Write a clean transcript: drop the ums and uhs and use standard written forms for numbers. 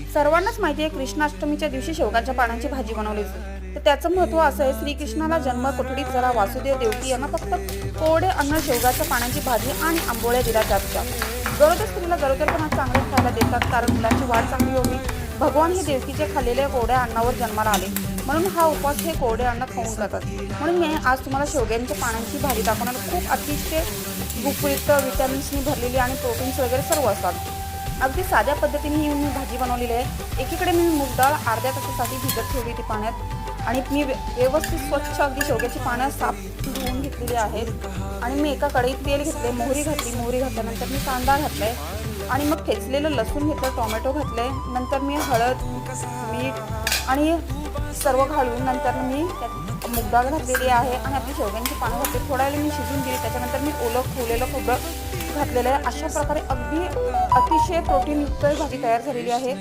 सर्वांनाच माहिती आहे कृष्णाष्टमीच्या दिवशी शेवगाच्या पानांची भाजी बनवली जाते। तर त्याचं महत्त्व असं आहे, श्रीकृष्णाला जन्म कोठडीत झाला, वासुदेव देवकी यांना फक्त कोरडे अन्न, शेवगाच्या पानांची भाजी आणि आंबोळ्या दिल्या जातात। गरोदर स्त्रीला गरोदरपणा चांगले खायला देतात, कारण मुलांची वाढ चांगली होवी। भगवान हे देवकीचे खाल्लेल्या कोरड्या अन्नावर जन्माला आले, म्हणून हा उपवास हे कोरडे अन्न खाऊन जातात। म्हणून मी आज तुम्हाला शेवग्यांच्या पानांची भाजी दाखवणार। खूप अतिशय गुपयुक्त, विटॅमिन्सनी भरलेली आणि प्रोटीन्स वगैरे सर्व असतात। अगदी साध्या पद्धतीने ही मी भाजी बनवलेली आहे। एकीकडे मी मूग डाळ अर्ध्या तासासाठी भिजत ठेवली ती पाण्यात, आणि मी व्यवस्थित स्वच्छ अगदी शेवग्याची पानं साफ धुवून घेतलेली आहेत। आणि मी एका कढईत तेल घेतले, मोहरी घातली, मोहरी घातल्यानंतर मी कांदा घातलाय आणि मग ठेचलेलं लसूण घेतलं, टोमॅटो घातले, नंतर मी हळद, मीठ आणि सर्व घालून नंतर मी त्यात मूग डाळ घातलेली आहे आणि आपली शेवग्यांची पानं घातली, थोड्या वेळ मी शिजून दिली। त्याच्यानंतर मी ओलं खोवलेलं खोबरं घातलेलं आहे। अशा प्रकारे अगदी अतिशय प्रोटीनयुक्त भाजी तयार झालेली आहे।